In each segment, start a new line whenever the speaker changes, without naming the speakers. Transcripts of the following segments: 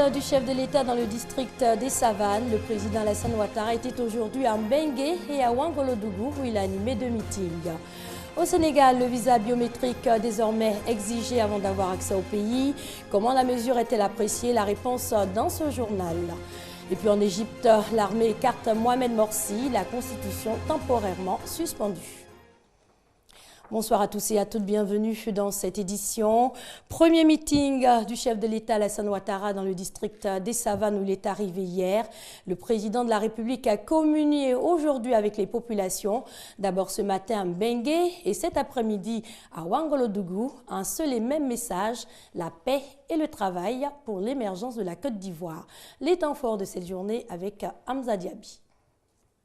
du chef de l'État dans le district des Savanes, le président Alassane Ouattara était aujourd'hui à Mbengue et à Ouangolodougou où il a animé 2 meetings. Au Sénégal, le visa biométrique désormais exigé avant d'avoir accès au pays. Comment la mesure est-elle appréciée? La réponse dans ce journal. Et puis en Égypte, l'armée écarte Mohamed Morsi, la constitution temporairement suspendue. Bonsoir à tous et à toutes, bienvenue dans cette édition. Premier meeting du chef de l'État Alassane Ouattara dans le district des Savanes où il est arrivé hier. Le président de la République a communié aujourd'hui avec les populations. D'abord ce matin à Mbengue et cet après-midi à Ouangolodougou. Un seul et même message, la paix et le travail pour l'émergence de la Côte d'Ivoire. Les temps forts de cette journée avec Hamza Diaby.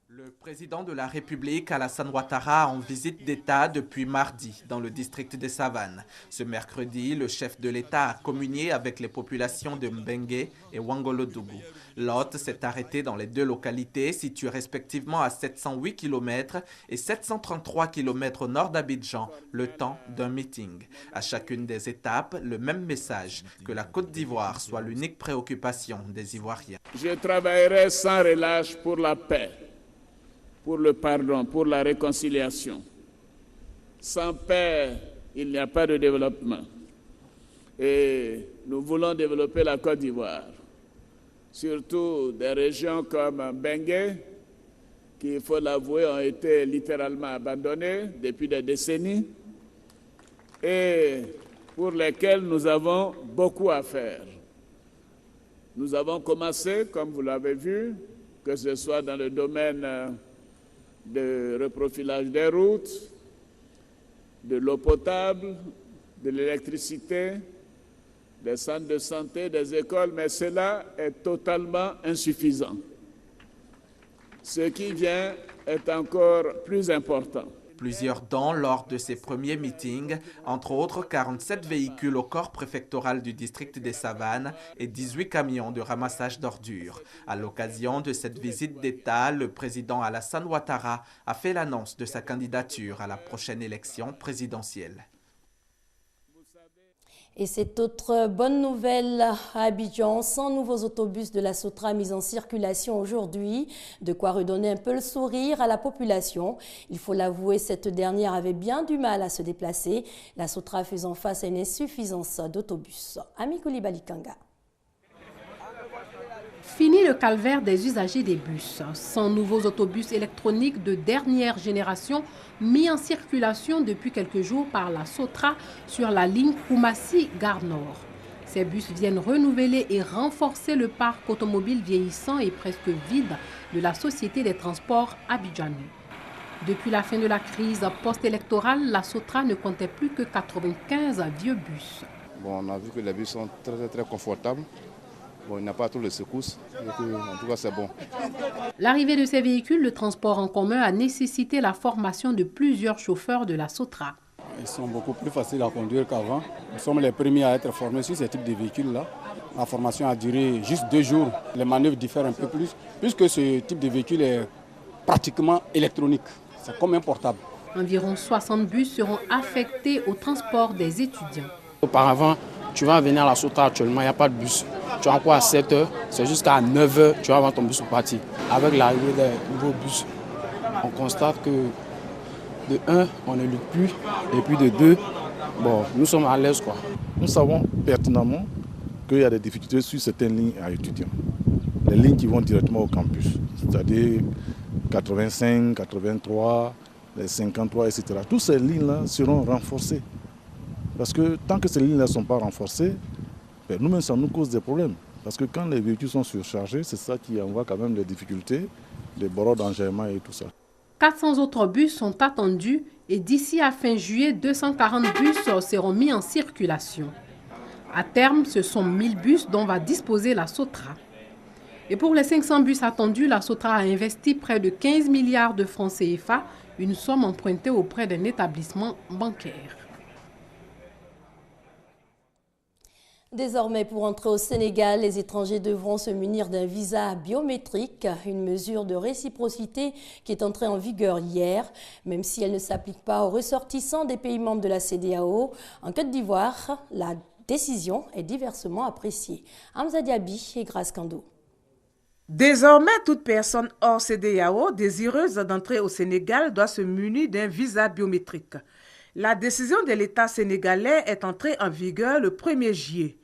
Le président de la République, Alassane Ouattara, en visite d'État depuis mardi dans le district des Savanes. Ce mercredi, le chef de l'État a communié avec les populations de Mbengue et Ouangolodougou. L'hôte s'est arrêté dans les 2 localités situées respectivement à 708 km et 733 km au nord d'Abidjan, le temps d'un meeting. À chacune des étapes, le même message, que la Côte d'Ivoire soit l'unique préoccupation des Ivoiriens.
Je travaillerai sans relâche pour la paix, pour le pardon, pour la réconciliation. Sans paix, il n'y a pas de développement. Et nous voulons développer la Côte d'Ivoire, surtout des régions comme Mbengue, qui, il faut l'avouer, ont été littéralement abandonnées depuis des décennies et pour lesquelles nous avons beaucoup à faire. Nous avons commencé, comme vous l'avez vu, que ce soit dans le domaine de reprofilage des routes, de l'eau potable, de l'électricité, des centres de santé, des écoles, mais cela est totalement insuffisant. Ce qui vient est encore plus important.
Plusieurs dons lors de ces premiers meetings, entre autres 47 véhicules au corps préfectoral du district des Savanes et 18 camions de ramassage d'ordures. À l'occasion de cette visite d'État, le président Alassane Ouattara a fait l'annonce de sa candidature à la prochaine élection présidentielle.
Et cette autre bonne nouvelle à Abidjan, 100 nouveaux autobus de la Sotra mis en circulation aujourd'hui. De quoi redonner un peu le sourire à la population. Il faut l'avouer, cette dernière avait bien du mal à se déplacer. La Sotra faisant face à une insuffisance d'autobus. Ami Koulibaly Kanga.
Fini le calvaire des usagers des bus. 100 nouveaux autobus électroniques de dernière génération mis en circulation depuis quelques jours par la Sotra sur la ligne Koumassi-Gare Nord. Ces bus viennent renouveler et renforcer le parc automobile vieillissant et presque vide de la Société des transports abidjanais. Depuis la fin de la crise post-électorale, la Sotra ne comptait plus que 95 vieux bus.
On a vu que les bus sont très confortables. Bon, il n'y a pas trop de secousses, en tout cas c'est bon.
L'arrivée de ces véhicules, le transport en commun a nécessité la formation de plusieurs chauffeurs de la Sotra.
Ils sont beaucoup plus faciles à conduire qu'avant. Nous sommes les premiers à être formés sur ce type de véhicules-là. La formation a duré juste 2 jours. Les manœuvres diffèrent un peu plus, puisque ce type de véhicule est pratiquement électronique. C'est comme un portable.
Environ 60 bus seront affectés au transport des étudiants.
Auparavant, tu vas venir à la Sotra actuellement, il n'y a pas de bus. Tu as encore à 7 h, c'est jusqu'à 9 h, tu vas avoir ton bus pour partir. Avec l'arrivée des nouveaux bus, on constate que de 1, on ne lutte plus, et puis de 2, bon, nous sommes à l'aise, quoi.
Nous savons pertinemment qu'il y a des difficultés sur certaines lignes à étudiants. Les lignes qui vont directement au campus, c'est-à-dire 85, 83, les 53, etc. Toutes ces lignes-là seront renforcées. Parce que tant que ces lignes ne sont pas renforcées, nous-mêmes, ça nous cause des problèmes. Parce que quand les véhicules sont surchargés, c'est ça qui envoie quand même des difficultés, des bords d'enjaillement et tout ça.
400 autres bus sont attendus et d'ici à fin juillet, 240 bus seront mis en circulation. À terme, ce sont 1000 bus dont va disposer la Sotra. Et pour les 500 bus attendus, la Sotra a investi près de 15 milliards de francs CFA, une somme empruntée auprès d'un établissement bancaire.
Désormais, pour entrer au Sénégal, les étrangers devront se munir d'un visa biométrique, une mesure de réciprocité qui est entrée en vigueur hier, même si elle ne s'applique pas aux ressortissants des pays membres de la CEDEAO. En Côte d'Ivoire, la décision est diversement appréciée. Hamza Diaby et Grace Kando.
Désormais, toute personne hors CEDEAO désireuse d'entrer au Sénégal doit se munir d'un visa biométrique. La décision de l'État sénégalais est entrée en vigueur le 1er juillet.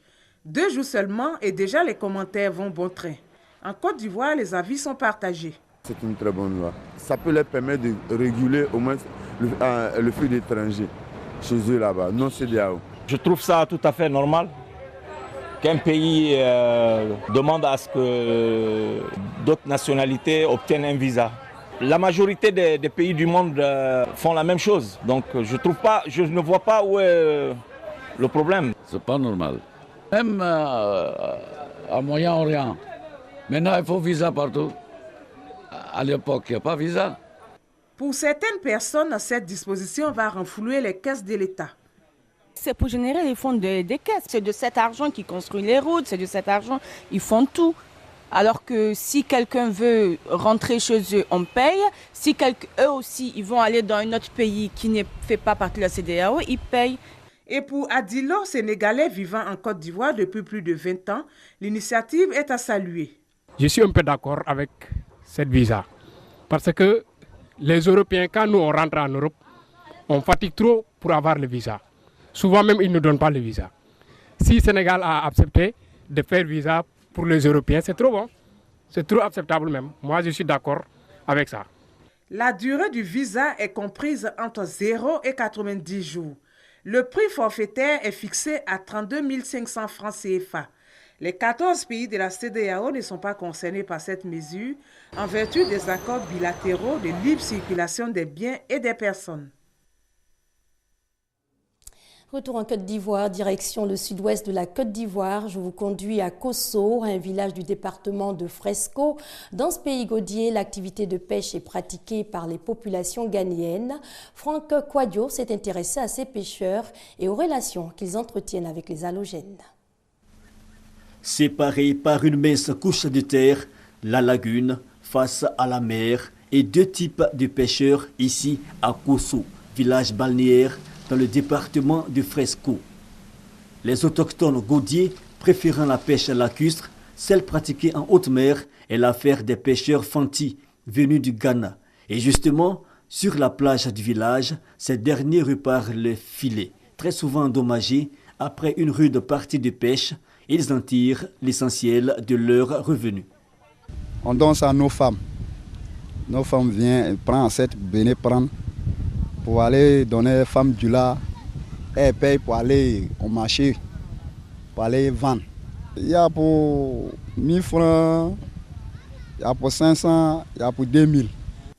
2 jours seulement et déjà les commentaires vont bon train. En Côte d'Ivoire, les avis sont partagés.
C'est une très bonne loi. Ça peut leur permettre de réguler au moins le flux d'étrangers chez eux là-bas, non CEDEAO.
Je trouve ça tout à fait normal qu'un pays demande à ce que d'autres nationalités obtiennent un visa. La majorité des pays du monde font la même chose. Donc je ne vois pas où est le problème.
C'est pas normal. Même à Moyen-Orient. Maintenant, il faut visa partout. À l'époque, il n'y a pas visa.
Pour certaines personnes, cette disposition va renflouer les caisses de l'État.
C'est pour générer les fonds des caisses. C'est de cet argent qui construit les routes, c'est de cet argent, ils font tout. Alors que si quelqu'un veut rentrer chez eux, on paye. Si eux aussi, ils vont aller dans un autre pays qui ne fait pas partie de la CEDEAO, ils payent.
Et pour Adilo, Sénégalais vivant en Côte d'Ivoire depuis plus de 20 ans, l'initiative est à saluer.
Je suis un peu d'accord avec cette visa. Parce que les Européens, quand nous on rentre en Europe, on fatigue trop pour avoir le visa. Souvent même, ils ne donnent pas le visa. Si le Sénégal a accepté de faire visa pour les Européens, c'est trop bon. C'est trop acceptable même. Moi, je suis d'accord avec ça.
La durée du visa est comprise entre 0 et 90 jours. Le prix forfaitaire est fixé à 32 500 francs CFA. Les 14 pays de la CEDEAO ne sont pas concernés par cette mesure en vertu des accords bilatéraux de libre circulation des biens et des personnes.
Retour en Côte d'Ivoire, direction le sud-ouest de la Côte d'Ivoire. Je vous conduis à Kosso, un village du département de Fresco. Dans ce pays gaudier, l'activité de pêche est pratiquée par les populations ghanéennes. Franck Kouadio s'est intéressé à ces pêcheurs et aux relations qu'ils entretiennent avec les halogènes.
Séparés par une mince couche de terre, la lagune face à la mer et 2 types de pêcheurs ici à Kosso, village balnéaire dans le département de Fresco. Les autochtones gaudiers préférant la pêche lacustre, celle pratiquée en haute mer est l'affaire des pêcheurs fantis venus du Ghana. Et justement, sur la plage du village, ces derniers reparent les filets, très souvent endommagés. Après une rude partie de pêche, ils en tirent l'essentiel de leurs revenus.
On donne ça à nos femmes. Nos femmes viennent, prennent cette venez prendre pour aller donner aux femmes du lard. Elles payent pour aller au marché, pour aller vendre. Il y a pour 1000 francs, il y a pour 500, il y a pour 2000.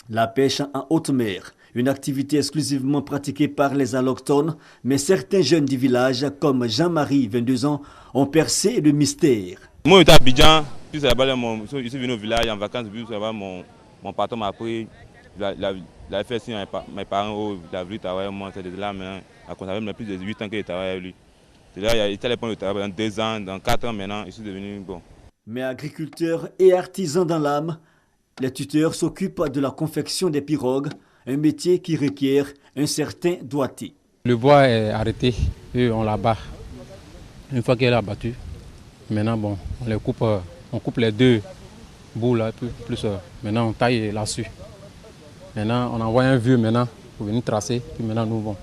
La pêche en haute mer, une activité exclusivement pratiquée par les allochtones, mais certains jeunes du village, comme Jean-Marie, 22 ans, ont percé le mystère.
Moi, j'étais à Abidjan, je suis venu au village en vacances, mon patron m'a pris, il a fait signe à mes parents, il a voulu travailler avec moi, c'est de là maintenant, ça fait plus de 8 ans qu'il travaille avec lui. C'est là, il était allé prendre le travail dans 2 ans, dans 4 ans maintenant, je suis devenu bon.
Mais agriculteurs et artisans dans l'âme, les tuteurs s'occupent de la confection des pirogues, un métier qui requiert un certain doigté.
Le bois est arrêté et on l'abat. Une fois qu'il est abattu, maintenant bon, on coupe les 2 bouts là, plus maintenant on taille là-dessus. Maintenant on envoie un vieux maintenant pour venir tracer, puis maintenant nous bon,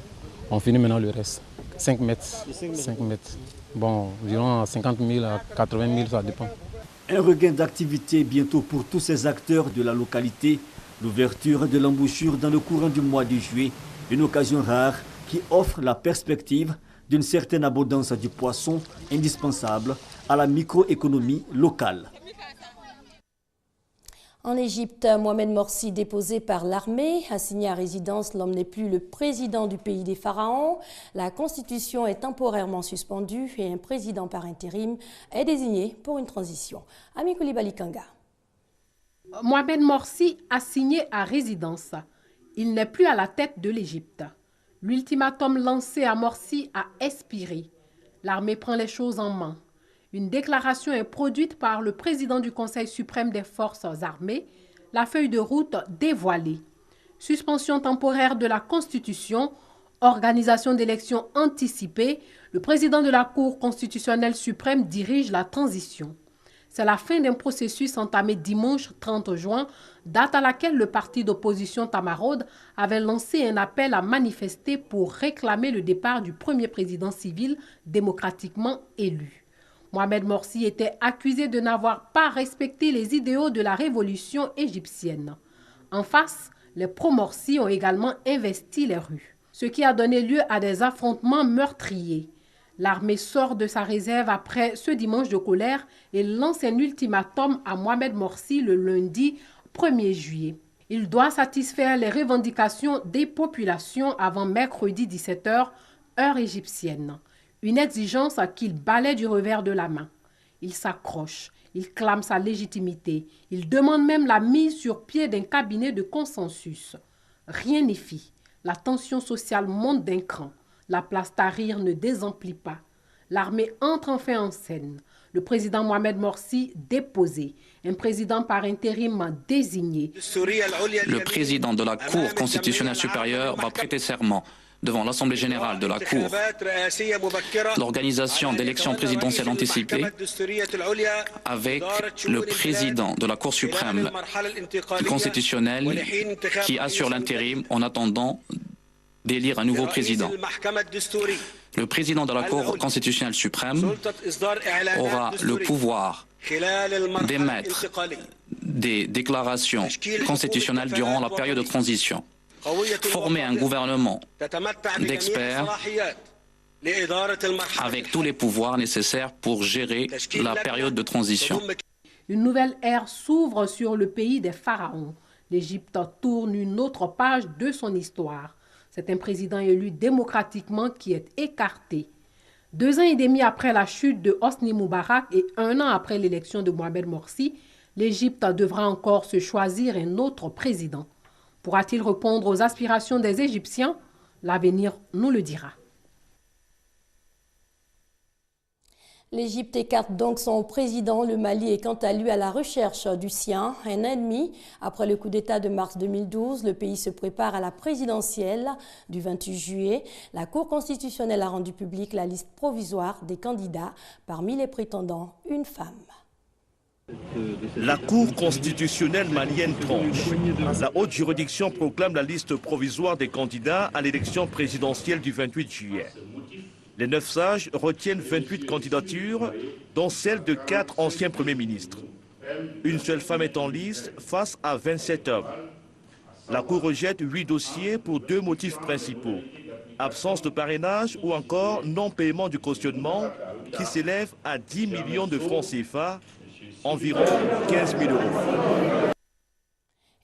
on finit maintenant le reste. 5 mètres. 5 mètres. Bon, environ 50 000 à 80 000, ça dépend.
Un regain d'activité bientôt pour tous ces acteurs de la localité. L'ouverture de l'embouchure dans le courant du mois de juillet, une occasion rare qui offre la perspective d'une certaine abondance du poisson indispensable à la microéconomie locale.
En Égypte, Mohamed Morsi, déposé par l'armée, assigné à résidence, l'homme n'est plus le président du pays des pharaons. La constitution est temporairement suspendue et un président par intérim est désigné pour une transition. Ami Koulibaly Kanga.
Mohamed Morsi, assigné à résidence. Il n'est plus à la tête de l'Égypte. L'ultimatum lancé à Morsi a expiré. L'armée prend les choses en main. Une déclaration est produite par le président du Conseil suprême des forces armées, la feuille de route dévoilée. Suspension temporaire de la Constitution, Organisation d'élections anticipées, le président de la Cour constitutionnelle suprême dirige la transition. C'est la fin d'un processus entamé dimanche 30 juin, date à laquelle le parti d'opposition Tamarod avait lancé un appel à manifester pour réclamer le départ du premier président civil démocratiquement élu. Mohamed Morsi était accusé de n'avoir pas respecté les idéaux de la révolution égyptienne. En face, les pro-Morsi ont également investi les rues, ce qui a donné lieu à des affrontements meurtriers. L'armée sort de sa réserve après ce dimanche de colère et lance un ultimatum à Mohamed Morsi le lundi 1er juillet. Il doit satisfaire les revendications des populations avant mercredi 17h, heure égyptienne. Une exigence qu'il balaie du revers de la main. Il s'accroche, il clame sa légitimité, il demande même la mise sur pied d'un cabinet de consensus. Rien n'est fait. La tension sociale monte d'un cran. La place Tahrir ne désemplit pas. L'armée entre enfin en scène. Le président Mohamed Morsi déposé. Un président par intérim désigné.
Le président de la Cour constitutionnelle supérieure va prêter serment devant l'Assemblée générale de la Cour. L'organisation d'élections présidentielles anticipées avec le président de la Cour suprême constitutionnelle qui assure l'intérim en attendant d'élire un nouveau président. Le président de la Cour constitutionnelle suprême aura le pouvoir d'émettre des déclarations constitutionnelles durant la période de transition. Former un gouvernement d'experts avec tous les pouvoirs nécessaires pour gérer la période de transition.
Une nouvelle ère s'ouvre sur le pays des pharaons. L'Égypte tourne une autre page de son histoire. C'est un président élu démocratiquement qui est écarté. 2 ans et demi après la chute de Hosni Moubarak et 1 an après l'élection de Mohamed Morsi, l'Égypte devra encore se choisir un autre président. Pourra-t-il répondre aux aspirations des Égyptiens? L'avenir nous le dira.
L'Égypte écarte donc son président. Le Mali est quant à lui à la recherche du sien. 1 an et demi après le coup d'État de mars 2012, le pays se prépare à la présidentielle du 28 juillet. La Cour constitutionnelle a rendu publique la liste provisoire des candidats. Parmi les prétendants, une femme.
La Cour constitutionnelle malienne tranche. La haute juridiction proclame la liste provisoire des candidats à l'élection présidentielle du 28 juillet. Les 9 sages retiennent 28 candidatures, dont celle de 4 anciens premiers ministres. Une seule femme est en lice face à 27 hommes. La Cour rejette 8 dossiers pour 2 motifs principaux. Absence de parrainage ou encore non-paiement du cautionnement qui s'élève à 10 millions de francs CFA, environ 15 000 euros.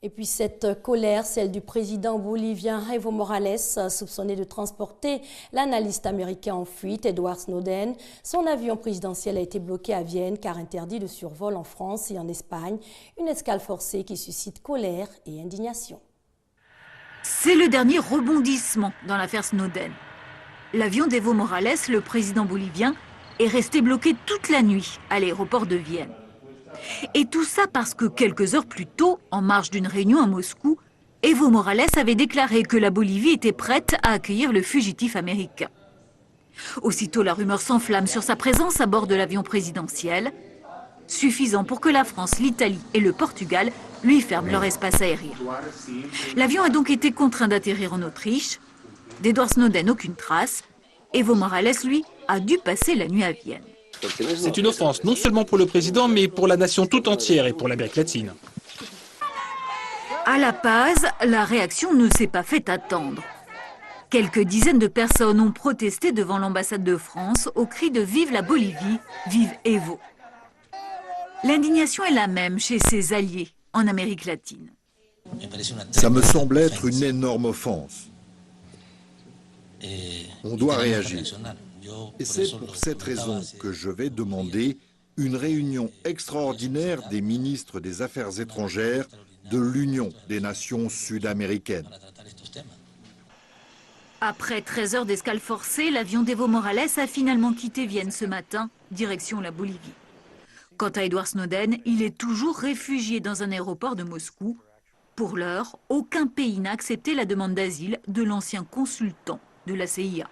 Et puis cette colère, celle du président bolivien Evo Morales, soupçonné de transporter l'analyste américain en fuite, Edward Snowden. Son avion présidentiel a été bloqué à Vienne car interdit de survol en France et en Espagne. Une escale forcée qui suscite colère et indignation.
C'est le dernier rebondissement dans l'affaire Snowden. L'avion d'Evo Morales, le président bolivien, est resté bloqué toute la nuit à l'aéroport de Vienne. Et tout ça parce que quelques heures plus tôt, en marge d'une réunion à Moscou, Evo Morales avait déclaré que la Bolivie était prête à accueillir le fugitif américain. Aussitôt, la rumeur s'enflamme sur sa présence à bord de l'avion présidentiel, suffisant pour que la France, l'Italie et le Portugal lui ferment leur espace aérien. L'avion a donc été contraint d'atterrir en Autriche. D'Edward Snowden, aucune trace. Evo Morales, lui, a dû passer la nuit à Vienne.
C'est une offense non seulement pour le président, mais pour la nation tout entière et pour l'Amérique latine.
À La Paz, la réaction ne s'est pas fait attendre. Quelques dizaines de personnes ont protesté devant l'ambassade de France au cri de « Vive la Bolivie, vive Evo ». L'indignation est la même chez ses alliés en Amérique latine.
Ça me semble être une énorme offense. On doit réagir. Et c'est pour cette raison que je vais demander une réunion extraordinaire des ministres des Affaires étrangères de l'Union des Nations sud-américaines.
Après 13 heures d'escale forcée, l'avion d'Evo Morales a finalement quitté Vienne ce matin, direction la Bolivie. Quant à Edward Snowden, il est toujours réfugié dans un aéroport de Moscou. Pour l'heure, aucun pays n'a accepté la demande d'asile de l'ancien consultant de la CIA.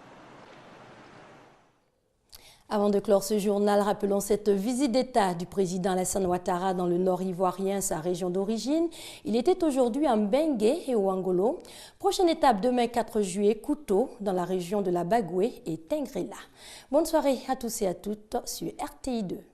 Avant de clore ce journal, rappelons cette visite d'État du président Alassane Ouattara dans le nord ivoirien, sa région d'origine. Il était aujourd'hui en Bengué et au Angolo. Prochaine étape demain 4 juillet, Kouto, dans la région de la Bagoué et Tengrela. Bonne soirée à tous et à toutes sur RTI2.